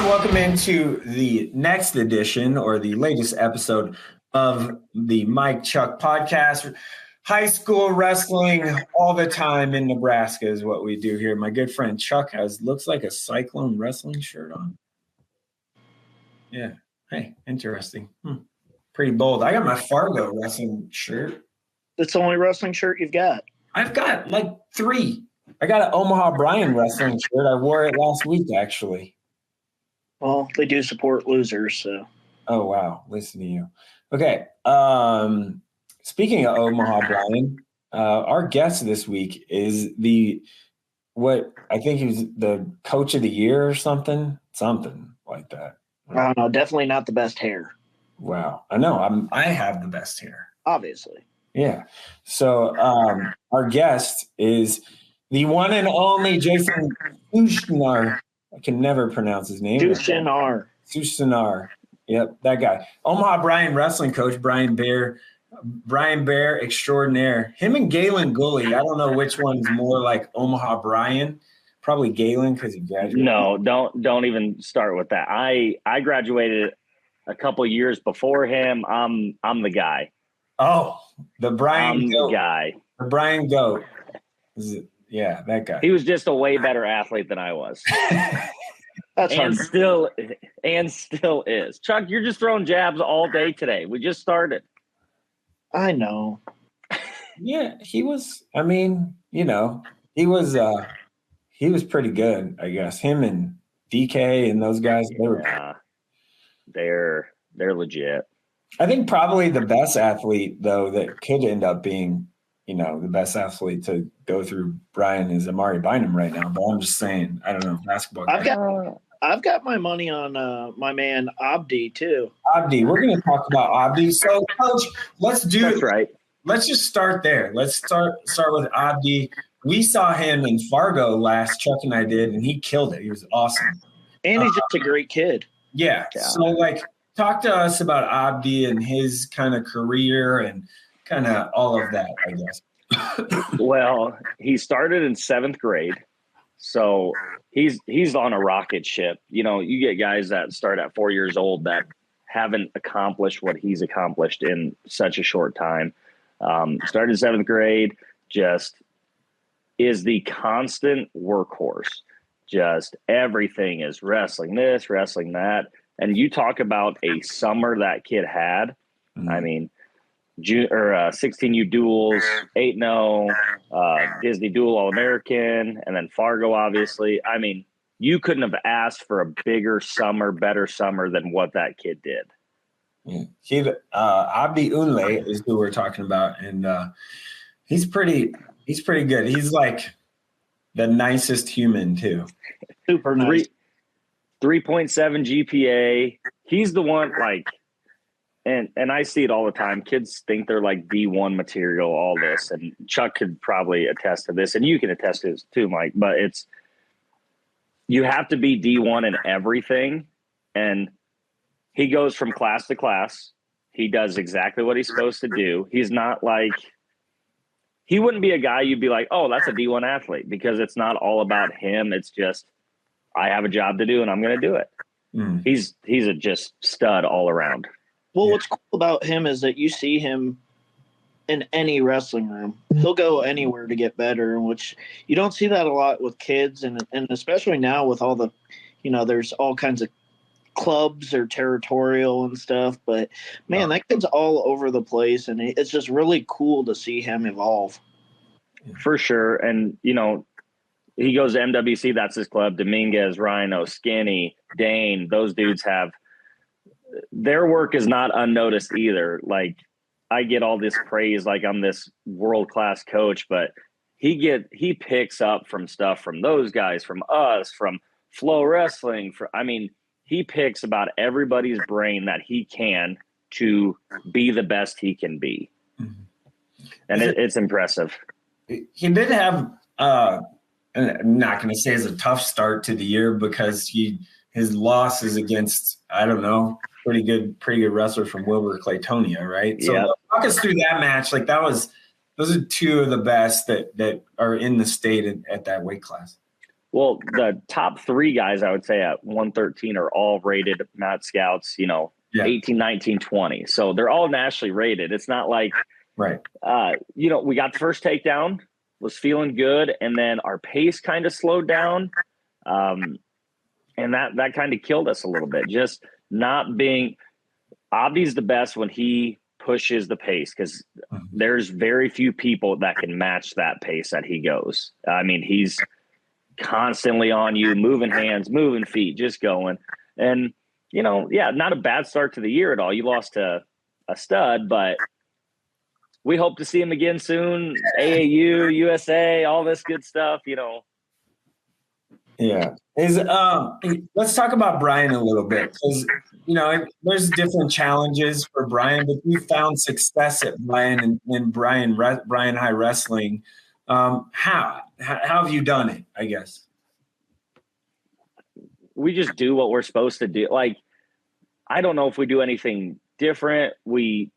everyone. Welcome into the next edition or the latest episode of the Mike Chuck podcast. High school wrestling all the time in Nebraska is what we do here. My good friend Chuck looks like a Cyclone wrestling shirt on. Yeah. Hey, interesting. Pretty bold. I got my Fargo wrestling shirt. That's the only wrestling shirt you've got? I've got like 3. I got an Omaha Bryan wrestling shirt. I wore it last week, actually. Well, they do support losers, so. Oh, wow. Listen to you. Okay. Speaking of Omaha Bryan, our guest this week is what I think he's the coach of the year or something like that. I don't know. Definitely not the best hair. Wow. I know. I have the best hair. Obviously. Yeah. So our guest is the one and only Jason Susnjar. I can never pronounce his name. Susnjar. Yep, that guy. Omaha Bryan Wrestling coach, Brian Bear extraordinaire. Him and Galen Gully. I don't know which one's more like Omaha Bryan. Probably Galen because he graduated. No, don't even start with that. I graduated a couple years before him. I'm the guy. Oh, the Brian Goat. The guy. The Brian Goat. Yeah, that guy. He was just a way better athlete than I was. That's and still is. Chuck, you're just throwing jabs all day today. We just started. I know. Yeah, he was. I mean, he was pretty good, I guess. Him and DK and those guys, they're legit. I think probably the best athlete though that could end up being, the best athlete to go through Brian is Amari Bynum right now. But I'm just saying, I don't know, basketball. I've got my money on my man Abdi too. Abdi, we're going to talk about Abdi. So, Coach, That's right. Let's just start there. Let's start with Abdi. We saw him in Fargo last. Chuck and I did, and he killed it. He was awesome. And he's just a great kid. Yeah. So, talk to us about Abdi and his kind of career and kind of all of that, I guess. Well, he started in 7th grade, so he's on a rocket ship. You get guys that start at 4 years old that haven't accomplished what he's accomplished in such a short time. Started in 7th grade, just is the constant workhorse. Just everything is wrestling this, wrestling that. And you talk about a summer that kid had. I mean, 16U duels, 8-0, Disney Dual All-American, and then Fargo, obviously. I mean, you couldn't have asked for a bigger summer, better summer than what that kid did. Yeah. Abdi Unle is who we're talking about, and he's pretty good. He's like the nicest human too. Super nice. 3.7 GPA. He's the one and I see it all the time. Kids think they're like D1 material, all this. And Chuck could probably attest to this, and you can attest to this too, Mike. But you have to be D1 in everything. And he goes from class to class. He does exactly what he's supposed to do. He's not he wouldn't be a guy you'd be like, oh, that's a D1 athlete, because it's not all about him. It's just, I have a job to do and I'm going to do it. He's a just stud all around. Well, what's cool about him is that you see him in any wrestling room. He'll go anywhere to get better, which you don't see that a lot with kids. And especially now with all the, there's all kinds of clubs or territorial and stuff. But, man, that kid's all over the place. And it's just really cool to see him evolve. For sure. And, he goes to MWC, that's his club. Dominguez, Rhino, Skinny, Dane, those dudes have – their work is not unnoticed either. I get all this praise like I'm this world-class coach, but he picks up from stuff from those guys, from us, from Flow Wrestling. He picks about everybody's brain that he can to be the best he can be. And it's impressive. He did have I'm not going to say it's a tough start to the year, because his loss is against, I don't know, pretty good wrestler from Wilbur Claytonia, right? So walk us through that match. Those are two of the best that are in the state at that weight class. Well, the top 3 guys I would say at 113 are all rated Mat Scouts, 18, 19, 20. So they're all nationally rated. It's not like, Right. We got the first takedown, was feeling good, and then our pace kind of slowed down. And that kind of killed us a little bit. Just not being – Abdi's the best when he pushes the pace because there's very few people that can match that pace that he goes. I mean, he's constantly on you, moving hands, moving feet, just going. And, not a bad start to the year at all. You lost to a stud, but we hope to see him again soon. AAU, USA, all this good stuff, Yeah. Let's talk about Byran a little bit because, there's different challenges for Byran, but you found success at Byran and Byran High Wrestling. How have you done it, I guess? We just do what we're supposed to do. Like, I don't know if we do anything different. We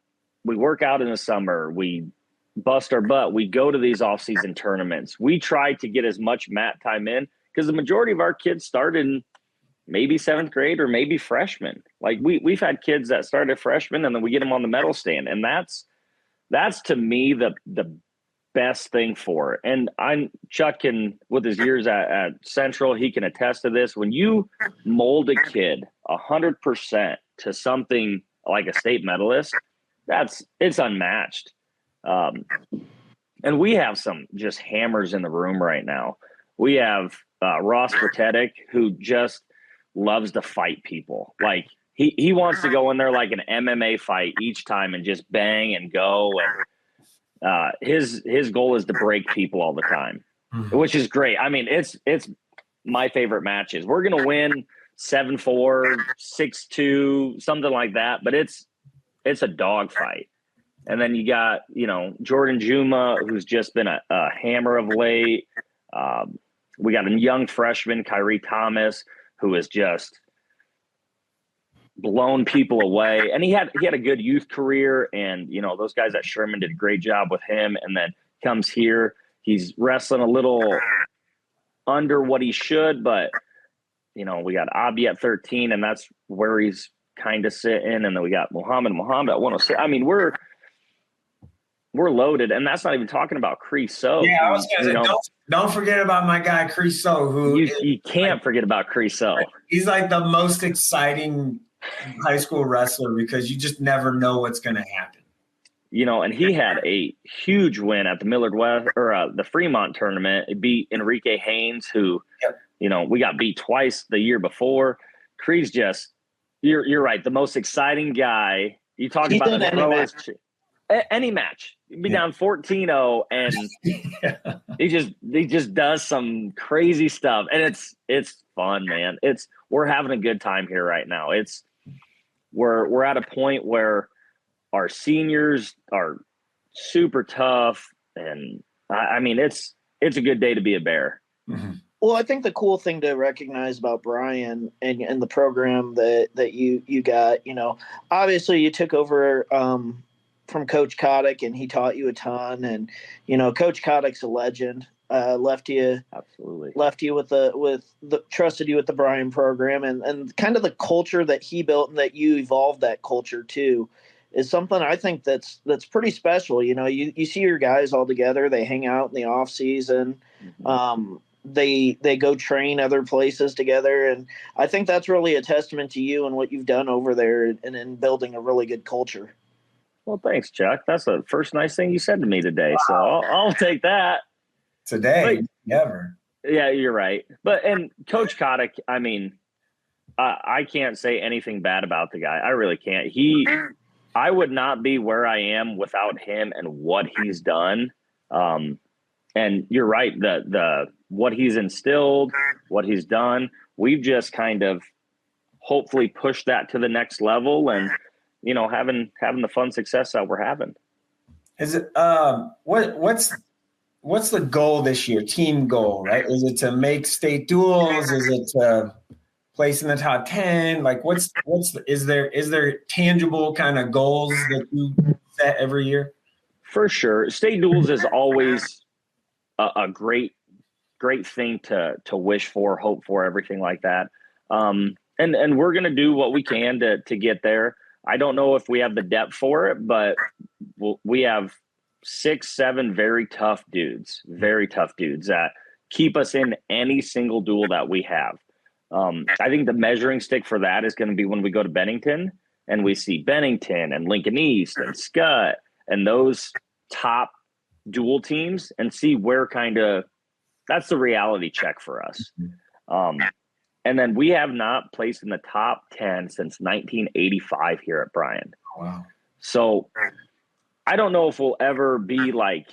work out in the summer. We bust our butt. We go to these off-season tournaments. We try to get as much mat time in because the majority of our kids started in maybe 7th grade or maybe freshmen. Like we've had kids that started freshmen and then we get them on the medal stand. And that's to me the best thing for it. And Chuck can, with his years at Central, he can attest to this. When you mold a kid 100% to something like a state medalist, it's unmatched. And we have some just hammers in the room right now. We have Ross Patetic, who just loves to fight people. Like he wants to go in there like an MMA fight each time and just bang and go. And his goal is to break people all the time, which is great. I mean, it's my favorite matches. We're gonna win 7-4, 6-2, something like that. But it's a dog fight. And then you got, Jordan Juma, who's just been a hammer of late. We got a young freshman, Kyrie Thomas, who has just blown people away. And he had a good youth career. And, those guys at Sherman did a great job with him. And then comes here. He's wrestling a little under what he should. But, we got Abi at 13, and that's where he's kind of sitting. And then we got Muhammad at 106. I mean, we're loaded, and that's not even talking about Creeso. Yeah, I was going to say, don't forget about my guy Creeso, who you can't forget about Creeso. He's like the most exciting high school wrestler because you just never know what's going to happen. And he had a huge win at the Millard West or the Fremont tournament. It beat Enrique Haynes, who, we got beat twice the year before. Cree's just, you're right, the most exciting guy. You talk about the throwers. Any match, you'd be down 14-0, and he just does some crazy stuff, and it's fun, man. We're having a good time here right now. We're at a point where our seniors are super tough, and I mean it's a good day to be a Bear. Mm-hmm. Well, I think the cool thing to recognize about Byran and the program that you got, obviously you took over from Coach Kotick, and he taught you a ton. And Coach Kotick's a legend. Left you with the trusted you with the Byran program, and kind of the culture that he built and that you evolved that culture too is something I think that's pretty special. You see your guys all together. They hang out in the off season. Mm-hmm. They go train other places together, and I think that's really a testament to you and what you've done over there and in building a really good culture. Well, thanks, Chuck. That's the first nice thing you said to me today. Wow. So I'll take that. Today, never. Yeah, you're right. And Coach Kotick, I mean, I can't say anything bad about the guy. I really can't. I would not be where I am without him and what he's done. And you're right. The what he's instilled, what he's done, we've just kind of hopefully pushed that to the next level, and having the fun success that we're having. Is it what's the goal this year? Team goal, right? Is it to make state duels? Is it to place in the top 10? Like is there tangible kind of goals that you set every year? For sure. State duels is always a great great thing to wish for, hope for, everything like that. And we're going to do what we can to get there. I don't know if we have the depth for it, but we have 6-7 very tough dudes that keep us in any single duel that we have. I think the measuring stick for that is going to be when we go to Bennington and we see Bennington and Lincoln East and Scott and those top dual teams and see where that's the reality check for us. And then we have not placed in the top 10 since 1985 here at Bryan. Wow. So I don't know if we'll ever be like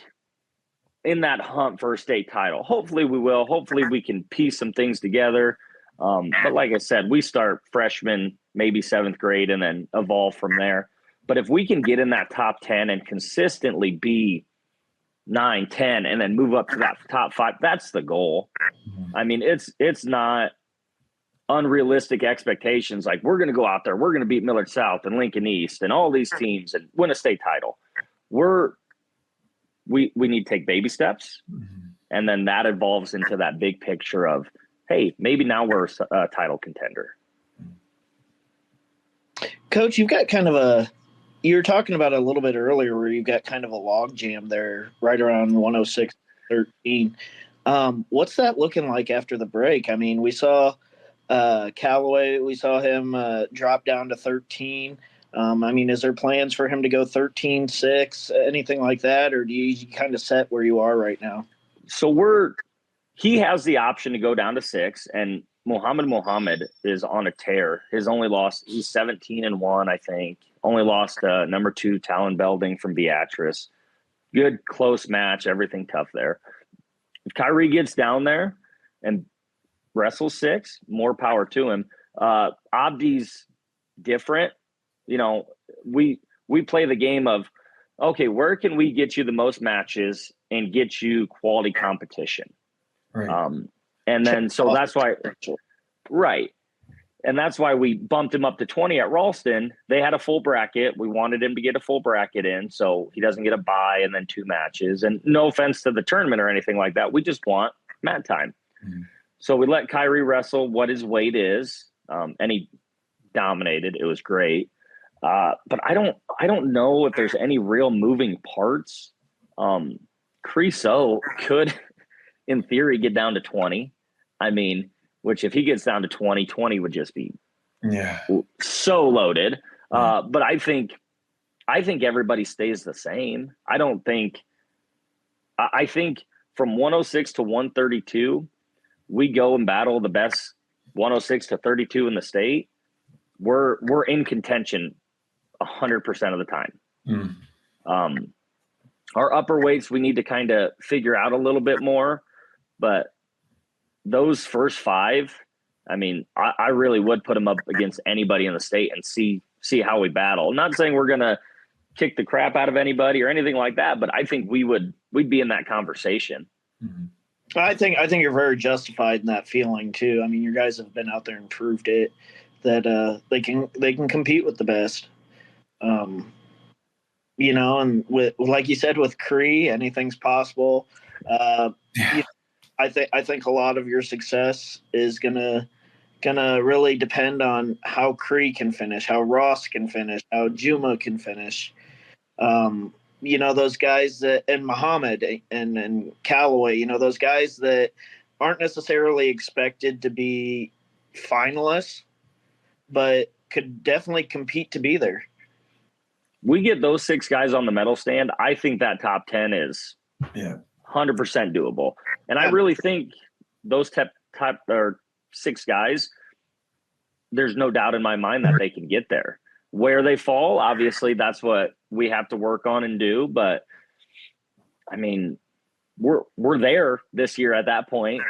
in that hunt for a state title. Hopefully we will. Hopefully we can piece some things together. But like I said, we start freshman, maybe 7th grade, and then evolve from there. But if we can get in that top 10 and consistently be 9, 10, and then move up to that top 5, that's the goal. I mean, it's not unrealistic expectations. Like, we're going to go out there, we're going to beat Millard South and Lincoln East and all these teams and win a state title. We need to take baby steps. And then that evolves into that big picture of, hey, maybe now we're a title contender. Coach, you've got kind of you were talking about it a little bit earlier where you've got kind of a log jam there right around 106-13. What's that looking like after the break? I mean, we saw Callaway, we saw him drop down to 13. I mean, is there plans for him to go 13-6, anything like that? Or do you kind of set where you are right now? So he has the option to go down to 6, and Mohammed is on a tear. His only loss, he's 17-1, I think. Only lost number 2 Talon Belding from Beatrice. Good close match, everything tough there. If Kyrie gets down there and wrestles 6, more power to him. Abdi's different. You know, we play the game of, okay, where can we get you the most matches and get you quality competition? Right. And then, so that's why, right. And that's why we bumped him up to 20 at Ralston. They had a full bracket. We wanted him to get a full bracket in so he doesn't get a bye and then 2 matches. And no offense to the tournament or anything like that. We just want mat time. So we let Kyrie wrestle what his weight is. And he dominated. It was great. But I don't know if there's any real moving parts. Creosote could, in theory, get down to 20. I mean, which if he gets down to 20 would just be so loaded. But I think everybody stays the same. I think from 106 to 132, we go and battle the best 106 to 32 in the state. We're in contention 100% of the time. Our upper weights, we need to kind of figure out a little bit more, but those first 5, I mean, I really would put them up against anybody in the state and see how we battle. I'm not saying we're going to kick the crap out of anybody or anything like that, but I think we'd be in that conversation. I think you're very justified in that feeling too. I mean, your guys have been out there and proved it that they can compete with the best. You know, and with, like you said, with Cree, anything's possible. I think a lot of your success is gonna really depend on how Cree can finish, how Ross can finish, how Juma can finish. You know, those guys and Muhammad and Callaway, you know, those guys that aren't necessarily expected to be finalists, but could definitely compete to be there. We get those 6 guys on the medal stand. I think that top 10 is 100% doable. And I really think those top 6 guys, there's no doubt in my mind that they can get there. Where they fall, obviously, that's what we have to work on and do. But I mean, we're there this year at that point.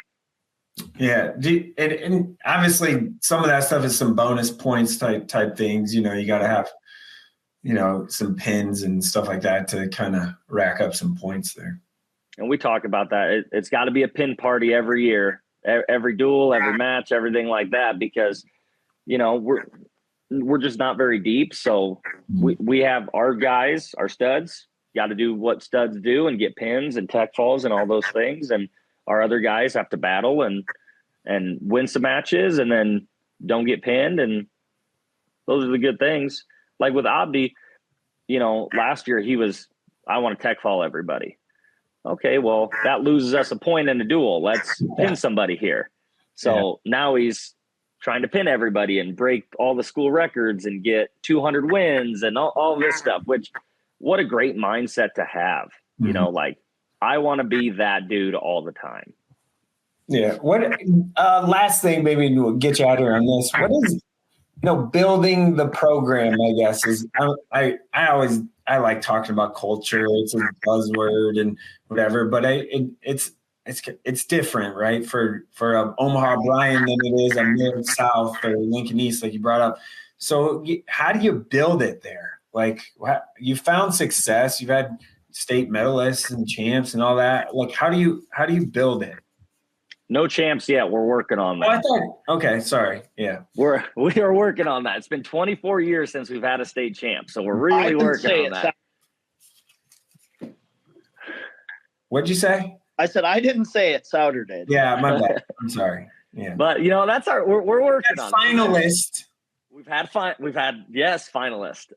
Yeah, and obviously some of that stuff is some bonus points type things. You know, you got to have, you know, some pins and stuff like that to kind of rack up some points there. And we talk about that. It's got to be a pin party every year, every duel, every match, everything like that, because, you know, we're just not very deep. So we have our guys, our studs, got to do what studs do and get pins and tech falls and all those things. And our other guys have to battle and win some matches and then don't get pinned. And those are the good things. Like with Abdi, last year I want to tech fall everybody. Okay, well, that loses us a point in the duel. Let's pin somebody here. So now he's trying to pin everybody and break all the school records and get 200 wins and all this stuff, which what a great mindset to have. Like I want to be that dude all the time. Yeah. What last thing, maybe we'll get you out here on this. What is building the program, I guess, is I like talking about culture. It's a buzzword and whatever, but it's different, right? For Omaha Bryan than it is a Mid South or Lincoln East, like you brought up. So how do you build it there? Like you found success, you've had state medalists and champs and all that. Like how do you build it? No champs yet. We're working on that. Okay, sorry. Yeah. We are working on that. It's been 24 years since we've had a state champ, so we're really working on that. What'd you say? I said I didn't say it. Souter did. Yeah, my bad. I'm sorry. Yeah. But that's we're working on finalist. We've had finalist.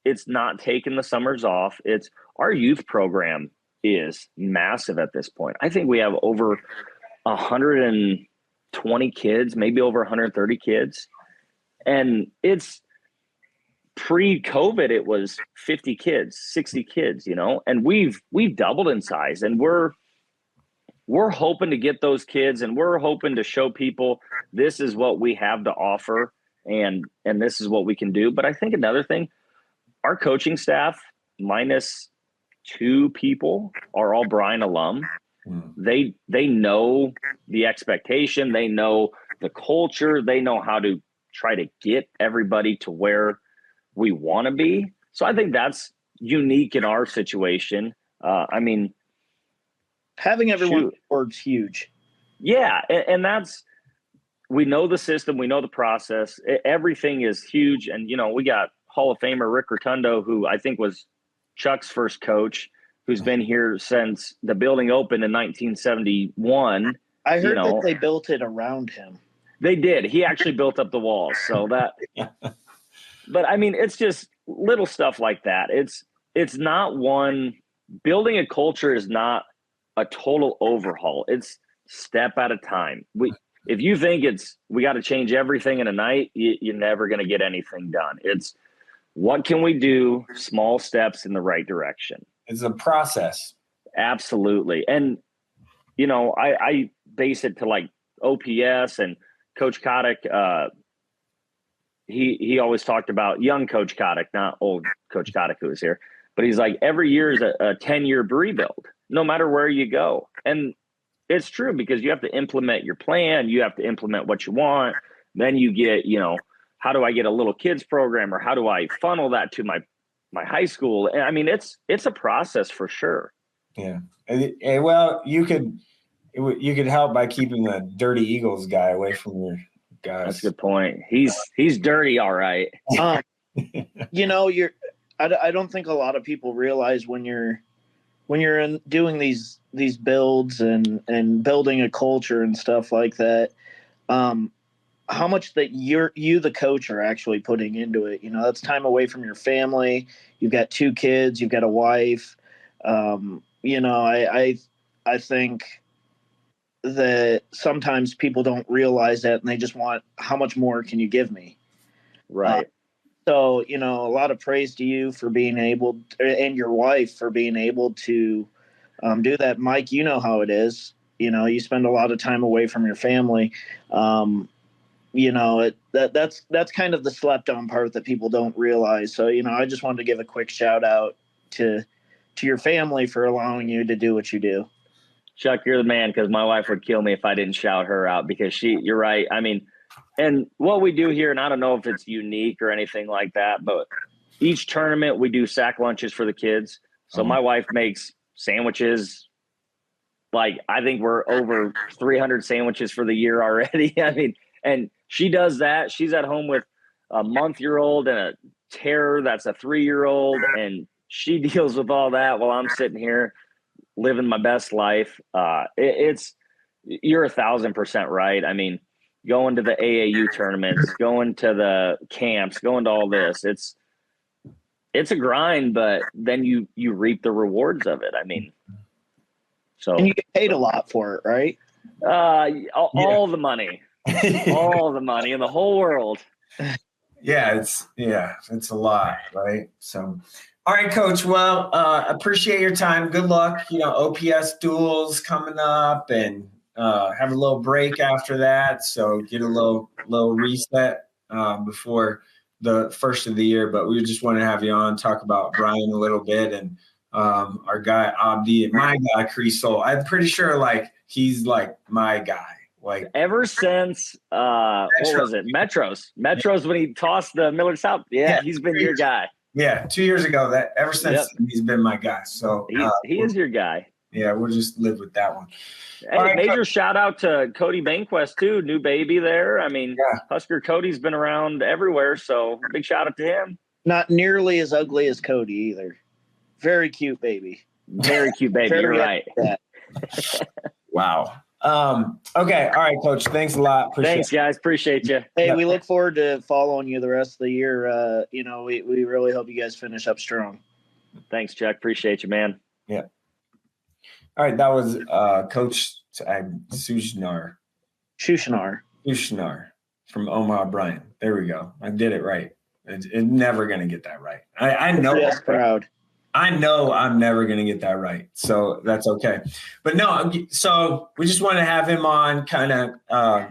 It's not taking the summers off. It's our youth program is massive at this point. I think we have over 120 kids, maybe over 130 kids. And it's pre-COVID, it was 50 kids, 60 kids, and we've doubled in size, and we're hoping to get those kids, and we're hoping to show people this is what we have to offer and this is what we can do. But I think another thing, our coaching staff minus 2 people are all Bryan alum. They know the expectation, they know the culture, they know how to try to get everybody to where we want to be. So I think that's unique in our situation. Having everyone on board's huge. Yeah, and that's, we know the system, we know the process. Everything is huge, and we got Hall of Famer Rick Rotundo, who I think was Chuck's first coach, who's been here since the building opened in 1971. I heard that they built it around him. They did. He actually built up the walls. So that, but it's just little stuff like that. It's not building a culture is not a total overhaul. It's step at a time. If you think we got to change everything in a night, you're never going to get anything done. It's what can we do? Small steps in the right direction. It's a process. Absolutely. And, I base it to like OPS and Coach Kotick. He always talked about young Coach Kotick, not old Coach Kotick who was here. But he's like, every year is a 10-year rebuild, no matter where you go. And it's true, because you have to implement your plan. You have to implement what you want. Then you get, how do I get a little kids program, or how do I funnel that to my high school? And it's a process for sure. Yeah. Well, you could help by keeping the Dirty Eagles guy away from your guys. That's a good point. He's dirty. All right. I don't think a lot of people realize when you're doing these builds and building a culture and stuff like that, how much that you the coach are actually putting into it. That's time away from your family. You've got 2 kids, you've got a wife. I think that sometimes people don't realize that, and they just want, how much more can you give me? Right. So, a lot of praise to you for being able, and your wife for being able to do that. Mike, how it is. You spend a lot of time away from your family. That's kind of the slept on part that people don't realize. So, I just wanted to give a quick shout out to your family for allowing you to do what you do. Chuck, you're the man, because my wife would kill me if I didn't shout her out, because you're right. And what we do here, and I don't know if it's unique or anything like that, but each tournament we do sack lunches for the kids. So my wife makes sandwiches. Like, I think we're over 300 sandwiches for the year already. And she does that. She's at home with a month-year-old and a terror that's a 3-year-old, and She deals with all that while I'm sitting here living my best life. You're 1,000% right. I mean, going to the AAU tournaments, going to the camps, going to all this, it's a grind, but then you reap the rewards of it. I mean, so. And you get paid a lot for it, right? All the money, all the money in the whole world. Yeah, it's a lot, right? So, all right, Coach. Well, appreciate your time. Good luck. OPS duels coming up, and have a little break after that. So get a little reset before the first of the year. But we just want to have you on, talk about Byran a little bit, and our guy Abdi and my guy Creasol. I'm pretty sure he's my guy. Ever since what was it? Metros when he tossed the Miller South. Yeah, he's been your guy. Yeah, 2 years ago. That ever since he's been my guy. So he is your guy. Yeah, we'll just live with that one. Hey, major shout out to Cody Banquest too, new baby there. I mean, Husker Cody's been around everywhere, so big shout out to him. Not nearly as ugly as Cody either. Very cute baby. Very cute baby. You're right. Wow. Okay. All right, Coach. Thanks a lot. Thanks, guys. Appreciate you. Hey, we look forward to following you the rest of the year. We really hope you guys finish up strong. Thanks, Chuck. Appreciate you, man. Yeah. All right. That was Coach Susnjar from Omaha Bryan. There we go. I did it right. It's never going to get that right. I know. Yes, proud. I know I'm never going to get that right. So that's okay. But no, so we just want to have him on, kind of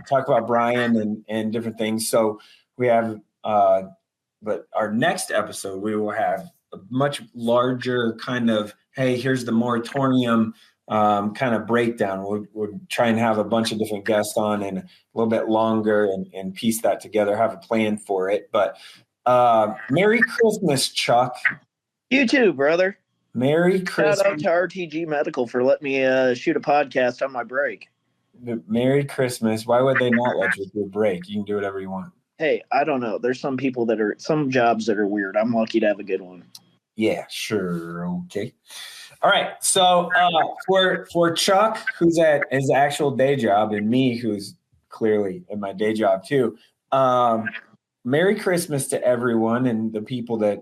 talk about Byran and different things. So we have, but our next episode, we will have a much larger kind of, hey, here's the moratorium kind of breakdown. We'll try and have a bunch of different guests on and a little bit longer and piece that together, have a plan for it. But Merry Christmas, Chuck. You too, brother. Merry Christmas. Shout out to RTG Medical for letting me shoot a podcast on my break. Merry Christmas. Why would they not let you do a break? You can do whatever you want. Hey, I don't know. There's some people some jobs that are weird. I'm lucky to have a good one. Yeah, sure. Okay. All right. So for Chuck, who's at his actual day job, and me, who's clearly in my day job too, Merry Christmas to everyone and the people that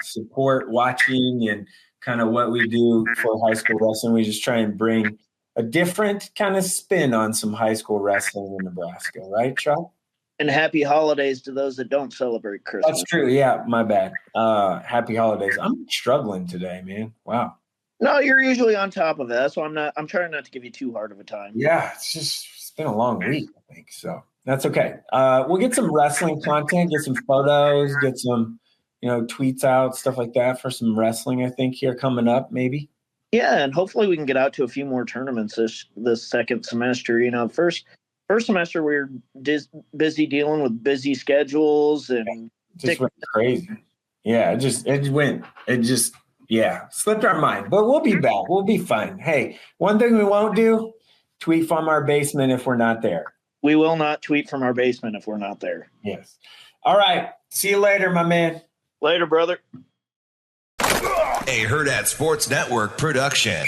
support watching and kind of what we do for high school wrestling. We just try and bring a different kind of spin on some high school wrestling in Nebraska. Right, Chuck? And happy holidays to those that don't celebrate Christmas. That's true. Yeah, my bad. Happy holidays. I'm struggling today, man. Wow. No, you're usually on top of it. That's why I'm trying not to give you too hard of a time. Yeah, it's been a long week, I think. So that's okay. We'll get some wrestling content, get some photos, get some, tweets out, stuff like that for some wrestling, I think, here coming up, maybe. Yeah, and hopefully we can get out to a few more tournaments this second semester. First semester we were busy dealing with busy schedules and just went crazy. Yeah, slipped our mind. But we'll be back. We'll be fine. Hey, one thing we won't do, tweet from our basement if we're not there. We will not tweet from our basement if we're not there. Yes. All right. See you later, my man. Later, brother. A Hurrdat Sports Network production.